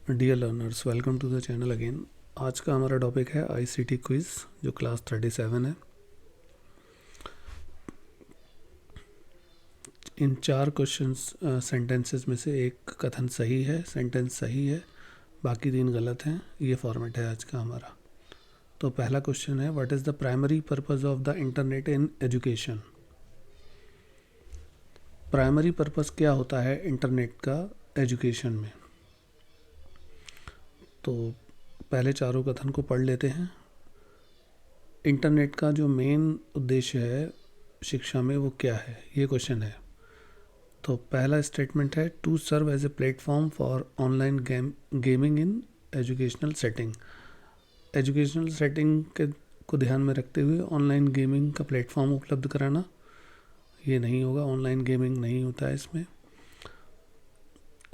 Dear learners, welcome to the channel again. आज का हमारा टॉपिक है आईसीटी क्विज़, जो क्लास 37 है। इन 4 क्वेश्चंस सेंटेंसेस में से एक कथन सही है, सेंटेंस सही है, बाकी 3 गलत हैं। ये फॉर्मेट है आज का हमारा। तो पहला क्वेश्चन है, what is the primary purpose of the internet in education. Primary purpose क्या होता है इंटरनेट का एजुकेशन में। तो पहले चारों कथन को पढ़ लेते हैं। इंटरनेट का जो मेन उद्देश्य है शिक्षा में वो क्या है, ये क्वेश्चन है। तो पहला स्टेटमेंट है, to serve as a platform for online gaming in educational setting. Educational setting के को ध्यान में रखते हुए ऑनलाइन गेमिंग का प्लेटफॉर्म उपलब्ध कराना, ये नहीं होगा, ऑनलाइन गेमिंग नहीं होता है इसमें।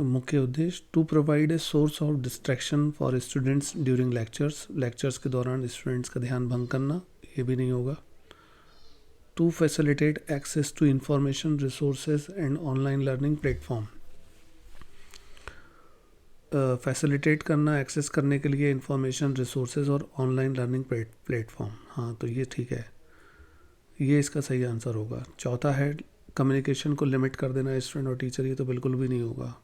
मुख्य उद्देश्य, to provide a source of distraction for students during lectures के दौरान स्टूडेंट्स का ध्यान भंग करना, ये भी नहीं होगा। To facilitate access to information resources and online learning platform. Facilitate करना, एक्सेस करने के लिए इंफॉर्मेशन रिसोर्सेज और ऑनलाइन लर्निंग प्लेटफॉर्म। हाँ, तो ये ठीक है, ये इसका सही आंसर होगा। चौथा है, कम्युनिकेशन को लिमिट कर देना स्टूडेंट और टीचर, ये तो बिल्कुल भी नहीं होगा।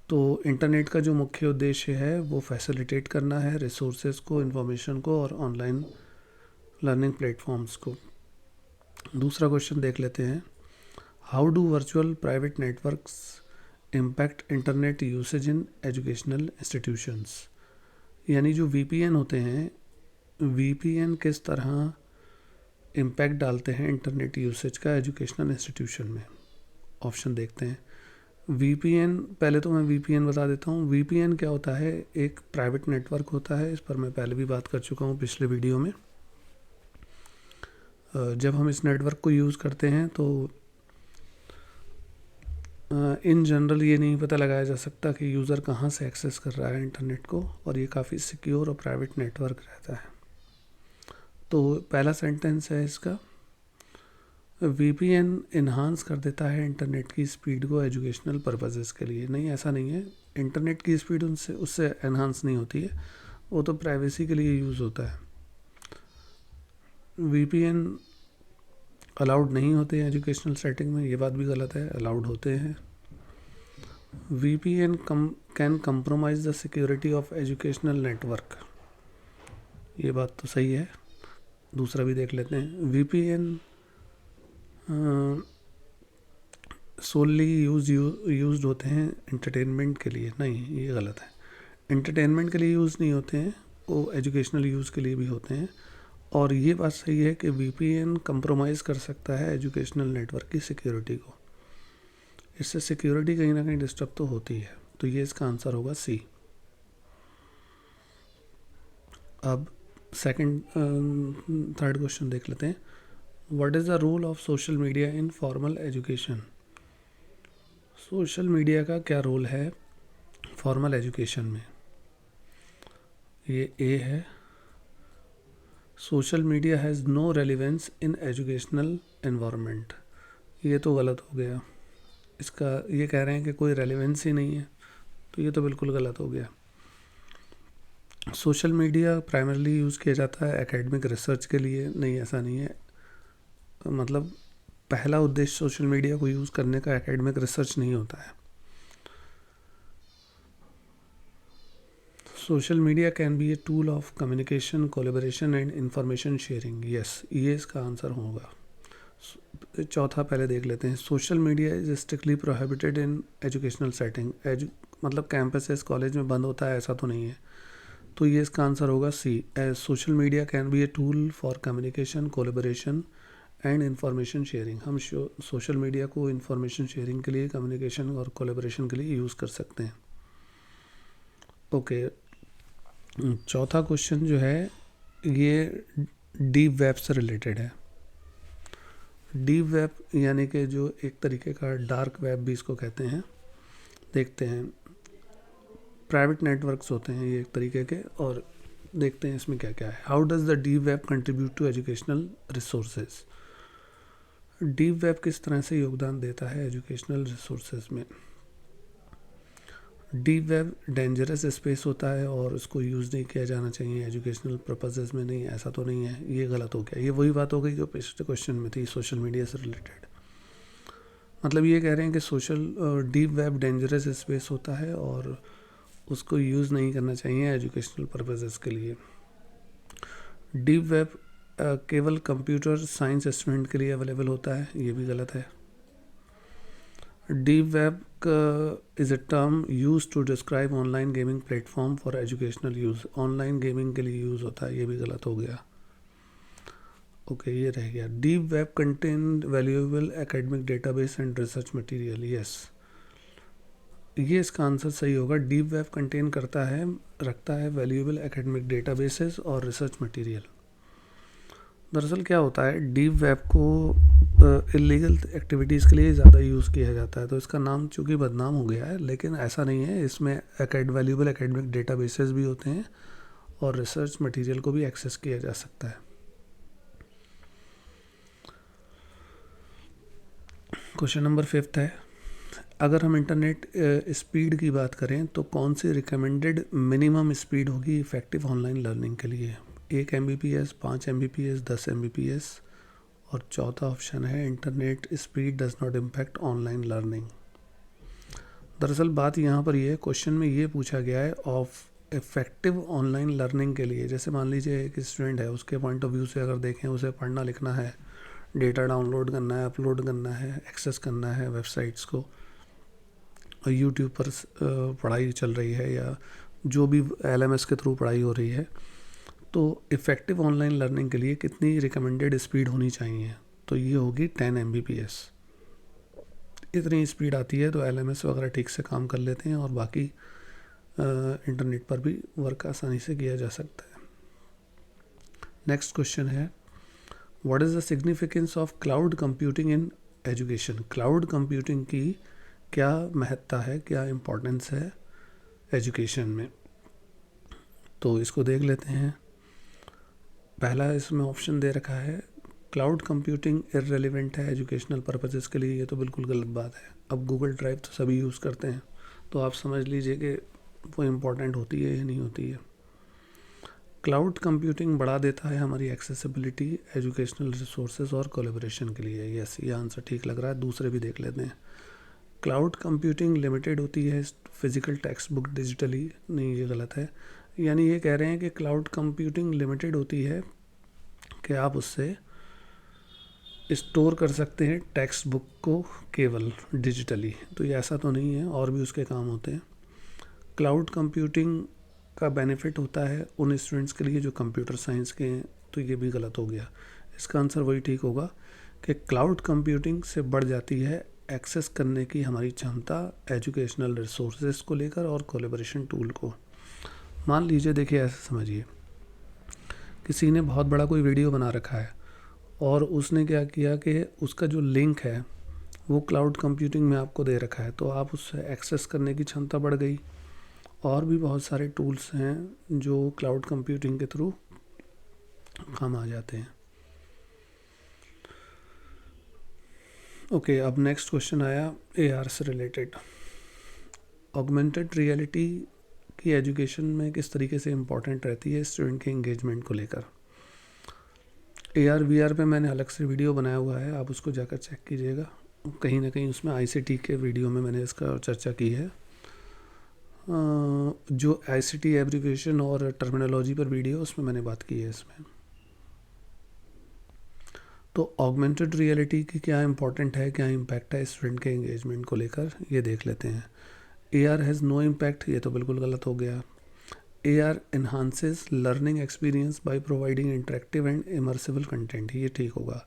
तो इंटरनेट का जो मुख्य उद्देश्य है वो फैसिलिटेट करना है रिसोर्सेज को, इंफॉर्मेशन को और ऑनलाइन लर्निंग प्लेटफॉर्म्स को। दूसरा क्वेश्चन देख लेते हैं, how do virtual private networks impact internet usage in educational institutions. यानी जो वीपीएन होते हैं, वीपीएन किस तरह इम्पैक्ट डालते हैं इंटरनेट यूसेज का एजुकेशनल इंस्टीट्यूशन में। ऑप्शन देखते हैं। वीपीएन, पहले तो मैं वीपीएन बता देता हूँ। वीपीएन क्या होता है, एक प्राइवेट नेटवर्क होता है, इस पर मैं पहले भी बात कर चुका हूँ पिछले वीडियो में। जब हम इस नेटवर्क को यूज़ करते हैं तो इन जनरल ये नहीं पता लगाया जा सकता कि यूज़र कहाँ से एक्सेस कर रहा है इंटरनेट को, और ये काफ़ी सिक्योर और प्राइवेट नेटवर्क रहता है। तो पहला सेंटेंस है इसका, वीपीएन इन्हांस कर देता है इंटरनेट की स्पीड को एजुकेशनल पर्पसेस के लिए। नहीं, ऐसा नहीं है, इंटरनेट की स्पीड उससे इन्हांस नहीं होती है, वो तो प्राइवेसी के लिए यूज़ होता है। वीपीएन अलाउड नहीं होते हैं एजुकेशनल सेटिंग में, ये बात भी गलत है, अलाउड होते हैं। VPN can compromise the security of educational network, ये बात तो सही है। दूसरा भी देख लेते हैं, VPN सोली यूज्ड होते हैं एंटरटेनमेंट के लिए। नहीं, ये गलत है, एंटरटेनमेंट के लिए यूज़ नहीं होते हैं, वो एजुकेशनल यूज़ के लिए भी होते हैं। और ये बात सही है कि VPN कंप्रोमाइज़ कर सकता है एजुकेशनल नेटवर्क की सिक्योरिटी को, इससे सिक्योरिटी कहीं ना कहीं डिस्टर्ब तो होती है। तो ये इसका आंसर होगा सी। अब थर्ड क्वेश्चन देख लेते हैं, what is the role of social media in formal education. Social media का क्या रोल है फॉर्मल एजुकेशन में। ये ए है, social media has no relevance in educational environment, ये तो गलत हो गया। इसका ये कह रहे हैं कि कोई रेलिवेंस ही नहीं है, तो ये तो बिल्कुल गलत हो गया। सोशल मीडिया प्राइमरली यूज़ किया जाता है एकेडमिक रिसर्च के लिए। नहीं, ऐसा नहीं है, मतलब पहला उद्देश्य सोशल मीडिया को यूज़ करने का एकेडमिक रिसर्च नहीं होता है। Social media can be a tool of communication, collaboration and information sharing. Yes, ये इसका आंसर होगा। चौथा पहले देख लेते हैं, social media is strictly prohibited in educational setting. मतलब कैंपसेस कॉलेज में बंद होता है, ऐसा तो नहीं है, तो ये इसका आंसर होगा C. Social media can be a tool for communication, collaboration and information sharing. हम सोशल मीडिया को इंफॉर्मेशन शेयरिंग के लिए, कम्युनिकेशन और कोलैबोरेशन के लिए यूज़ कर सकते हैं। ओके, चौथा क्वेश्चन जो है ये डीप वेब से रिलेटेड है। डीप वेब यानी कि जो एक तरीके का डार्क वेब भी इसको कहते हैं। देखते हैं, प्राइवेट नेटवर्क्स होते हैं ये एक तरीके के, और देखते हैं इसमें क्या क्या है। How does the deep web contribute to educational resources. Deep web किस तरह से योगदान देता है एजुकेशनल रिसोर्सेज में। डीप वेब डेंजरस स्पेस होता है और उसको यूज़ नहीं किया जाना चाहिए एजुकेशनल पर्पसेस में। नहीं, ऐसा तो नहीं है, ये गलत हो गया। ये वही बात हो गई जो पिछले क्वेश्चन में थी, सोशल मीडिया से रिलेटेड। मतलब ये कह रहे हैं कि डीप वेब डेंजरस स्पेस होता है और उसको यूज़ नहीं करना चाहिए एजुकेशनल पर्पसेस के लिए। डीप वेब केवल कंप्यूटर साइंस स्टूडेंट के लिए अवेलेबल होता है, ये भी गलत है। Deep web is a term use to describe online gaming platform for educational use. Online gaming के लिए यूज़ होता है, ये भी गलत हो गया। ओके, ये रह गया। Deep web contain valuable academic database and research material. Yes, ये इसका आंसर सही होगा। डीप वेब कंटेन रखता है वैल्यूएबल एकेडमिक डेटाबेसेस और रिसर्च मटेरियल। दरअसल क्या होता है, डीप वेब को इलीगल एक्टिविटीज़ के लिए ज़्यादा यूज़ किया जाता है, तो इसका नाम चूँकि बदनाम हो गया है, लेकिन ऐसा नहीं है। इसमें वैल्यूएबल एकेडमिक डेटाबेसेस भी होते हैं और रिसर्च मटेरियल को भी एक्सेस किया जा सकता है। क्वेश्चन नंबर 5 है, अगर हम इंटरनेट स्पीड की बात करें तो कौन सी रिकमेंडेड मिनिमम स्पीड होगी इफ़ेक्टिव ऑनलाइन लर्निंग के लिए? 1 Mbps, 5 Mbps, 10 Mbps, और चौथा ऑप्शन है internet speed does not impact online learning. दरअसल बात यहाँ पर ये है, क्वेश्चन में ये पूछा गया है ऑफ इफ़ेक्टिव ऑनलाइन लर्निंग के लिए। जैसे मान लीजिए एक स्टूडेंट है, उसके पॉइंट ऑफ व्यू से अगर देखें, उसे पढ़ना लिखना है, डेटा डाउनलोड करना है, अपलोड करना है, एक्सेस करना है वेबसाइट्स को, और यूट्यूब पर पढ़ाई चल रही है या जो भी LMS के थ्रू पढ़ाई हो रही है, तो इफ़ेक्टिव ऑनलाइन लर्निंग के लिए कितनी रिकमेंडेड स्पीड होनी चाहिए? तो ये होगी 10 Mbps। इतनी स्पीड आती है तो LMS वगैरह ठीक से काम कर लेते हैं और बाकी इंटरनेट पर भी वर्क आसानी से किया जा सकता है। नेक्स्ट क्वेश्चन है, what is the significance of cloud computing in education? Cloud computing की क्या महत्ता है, क्या इम्पोर्टेंस है एजुकेशन में? तो इसको देख लेते हैं। पहला इसमें ऑप्शन दे रखा है क्लाउड कंप्यूटिंग इररेलेवेंट है एजुकेशनल पर्पसेस के लिए। ये तो बिल्कुल गलत बात है। अब गूगल ड्राइव तो सभी यूज़ करते हैं, तो आप समझ लीजिए कि वो इम्पोर्टेंट होती है या नहीं होती है। क्लाउड कंप्यूटिंग बढ़ा देता है हमारी एक्सेसिबिलिटी एजुकेशनल रिसोर्सेज और कोलैबोरेशन के लिए। यस, ये आंसर ठीक लग रहा है। दूसरे भी देख लेते हैं। क्लाउड कंप्यूटिंग लिमिटेड होती है फिज़िकल टेक्स्ट बुक डिजिटली। नहीं, ये गलत है। यानी ये कह रहे हैं कि क्लाउड कंप्यूटिंग लिमिटेड होती है कि आप उससे स्टोर कर सकते हैं टेक्स्ट बुक को केवल डिजिटली। तो ये ऐसा तो नहीं है, और भी उसके काम होते हैं। क्लाउड कंप्यूटिंग का बेनिफिट होता है उन स्टूडेंट्स के लिए जो कंप्यूटर साइंस के हैं। तो ये भी गलत हो गया। इसका आंसर वही ठीक होगा कि क्लाउड कंप्यूटिंग से बढ़ जाती है एक्सेस करने की हमारी क्षमता एजुकेशनल रिसोर्सेज को लेकर और कोलैबोरेशन टूल को। मान लीजिए, देखिए ऐसे समझिए, किसी ने बहुत बड़ा कोई वीडियो बना रखा है और उसने क्या किया कि उसका जो लिंक है वो क्लाउड कंप्यूटिंग में आपको दे रखा है, तो आप उससे एक्सेस करने की क्षमता बढ़ गई। और भी बहुत सारे टूल्स हैं जो क्लाउड कंप्यूटिंग के थ्रू काम आ जाते हैं। ओके, अब नेक्स्ट क्वेश्चन आया AR से रिलेटेड। ऑगमेंटेड रियलिटी की एजुकेशन में किस तरीके से इम्पोर्टेंट रहती है स्टूडेंट के एंगेजमेंट को लेकर? AR VR पे मैंने अलग से वीडियो बनाया हुआ है, आप उसको जाकर चेक कीजिएगा। कहीं ना कहीं उसमें ICT के वीडियो में मैंने इसका चर्चा की है। जो ICT एब्रीविएशन और टर्मिनोलॉजी पर वीडियो, उसमें मैंने बात की है इसमें। तो ऑगमेंटेड रियलिटी की क्या इम्पोर्टेंट है, क्या इम्पैक्ट है स्टूडेंट के एंगेजमेंट को लेकर, ये देख लेते हैं। AR हैज़ नो इम्पैक्ट, ये तो बिल्कुल गलत हो गया। AR enhances learning experience by providing interactive and immersive content, ये ठीक होगा।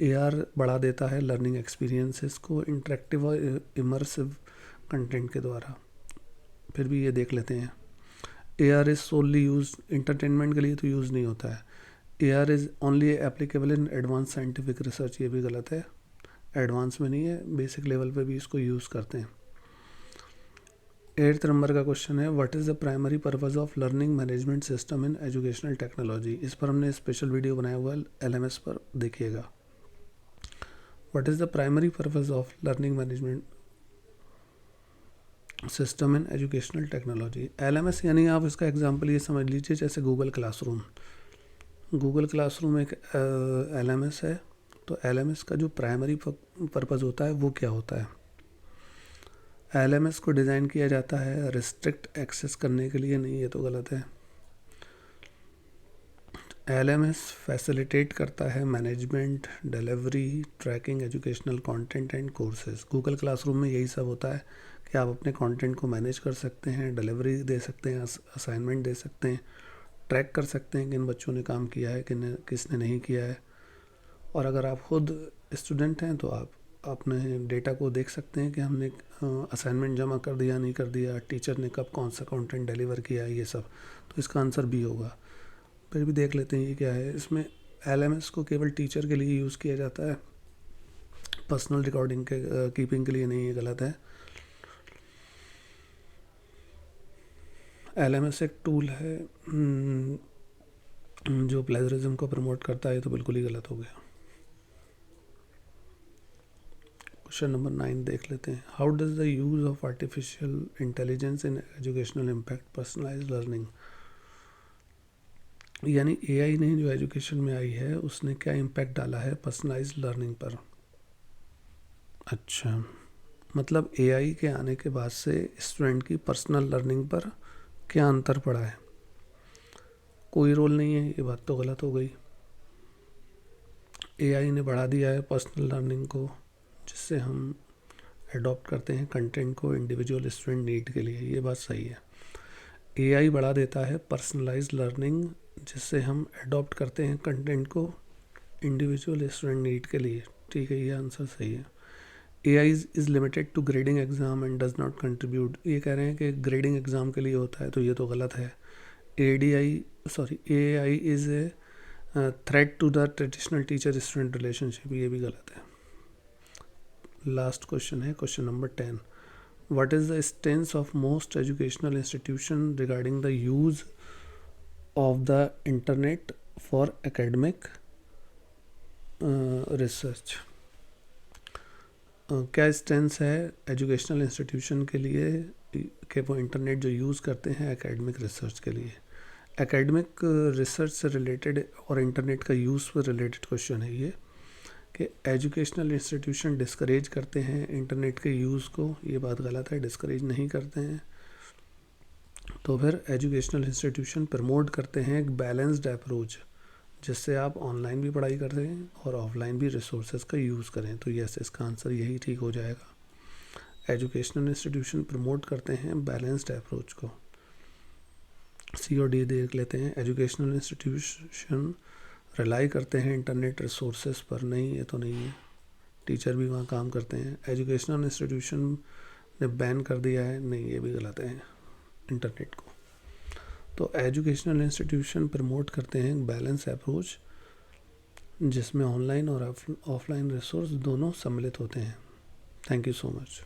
AR बढ़ा देता है लर्निंग एक्सपीरियंसेस को इंटरेक्टिव और इमर्सिव कंटेंट के द्वारा। फिर भी ये देख लेते हैं। AR is solely use entertainment के लिए तो यूज़ नहीं होता है। AR is only applicable in advance scientific research, ये भी गलत है। एडवांस में नहीं है, बेसिक लेवल पे भी इसको यूज़ करते हैं। 8th नंबर का क्वेश्चन है, what is the primary purpose of learning management system in educational technology? इस पर हमने स्पेशल वीडियो बनाया हुआ है, LMS पर देखिएगा। What is the primary purpose of learning management system in educational technology. LMS यानी आप इसका एग्जांपल ये समझ लीजिए जैसे गूगल क्लासरूम। गूगल क्लासरूम एक LMS है। तो LMS का जो प्राइमरी पर्पज़ होता है वो क्या होता है? LMS को डिज़ाइन किया जाता है रिस्ट्रिक्ट एक्सेस करने के लिए, नहीं ये तो गलत है। LMS फैसिलिटेट करता है management, delivery, tracking educational content and courses. Google classroom में यही सब होता है कि आप अपने कंटेंट को मैनेज कर सकते हैं, डिलीवरी दे सकते हैं, असाइनमेंट दे सकते हैं, ट्रैक कर सकते हैं किन बच्चों ने काम किया है, किसने नहीं किया है। और अगर आप खुद स्टूडेंट हैं तो आप अपने डेटा को देख सकते हैं कि हमने असाइनमेंट जमा कर दिया नहीं कर दिया, टीचर ने कब कौन सा कंटेंट डिलीवर किया, ये सब। तो इसका आंसर बी होगा। फिर भी देख लेते हैं ये क्या है। इसमें LMS को केवल टीचर के लिए यूज़ किया जाता है, पर्सनल रिकॉर्डिंग के कीपिंग के लिए नहीं, ये गलत है। LMS एक टूल है जो प्लेजरिज्म को प्रमोट करता है, तो बिल्कुल ही गलत हो गया। क्वेश्चन नंबर 9 देख लेते हैं। How does the use of artificial intelligence in educational impact personalised learning. यानी AI ने जो एजुकेशन में आई है उसने क्या इम्पैक्ट डाला है पर्सनलाइज्ड लर्निंग पर। अच्छा, मतलब AI के आने के बाद से स्टूडेंट की पर्सनल लर्निंग पर क्या अंतर पड़ा है? कोई रोल नहीं है, ये बात तो गलत हो गई। AI ने बढ़ा दिया है पर्सनल लर्निंग को, जिससे हम अडॉप्ट करते हैं कंटेंट को इंडिविजुअल स्टूडेंट नीड के लिए, ये बात सही है। AI बढ़ा देता है पर्सनलाइज्ड लर्निंग, जिससे हम अडॉप्ट करते हैं कंटेंट को इंडिविजुअल स्टूडेंट नीड के लिए, ठीक है, ये आंसर सही है। AI is limited to grading exam and does not contribute. ये कह रहे हैं कि ग्रेडिंग एग्ज़ाम के लिए होता है, तो ये तो गलत है। AI is a threat to the traditional teacher student relationship, ये भी गलत है। लास्ट क्वेश्चन है question number 10। What is the stance of most educational institutions regarding the use of the internet for academic research? क्या स्टेंस है educational institution के लिए कि वो इंटरनेट जो यूज़ करते हैं एकेडमिक रिसर्च के लिए? एकेडमिक रिसर्च से रिलेटेड और इंटरनेट का यूज़ पर रिलेटेड क्वेश्चन है ये, कि एजुकेशनल इंस्टीट्यूशन डिस्करेज करते हैं इंटरनेट के यूज़ को, ये बात गलत है, डिस्करेज नहीं करते हैं। तो फिर एजुकेशनल इंस्टीट्यूशन प्रमोट करते हैं एक बैलेंस्ड अप्रोच, जिससे आप ऑनलाइन भी पढ़ाई करते हैं और ऑफलाइन भी रिसोर्सेज का यूज़ करें। तो यस, इसका आंसर यही ठीक हो जाएगा। एजुकेशनल इंस्टीट्यूशन प्रमोट करते हैं बैलेंस्ड अप्रोच को। C और D देख लेते हैं। एजुकेशनल इंस्टीट्यूशन रिलाई करते हैं इंटरनेट रिसोर्सेज पर, नहीं ये तो नहीं है, टीचर भी वहाँ काम करते हैं। एजुकेशनल इंस्टीट्यूशन ने बैन कर दिया है, नहीं ये भी गलत है इंटरनेट को। तो एजुकेशनल इंस्टीट्यूशन प्रमोट करते हैं बैलेंस अप्रोच, जिसमें ऑनलाइन और ऑफलाइन रिसोर्स दोनों सम्मिलित होते हैं। Thank you so much.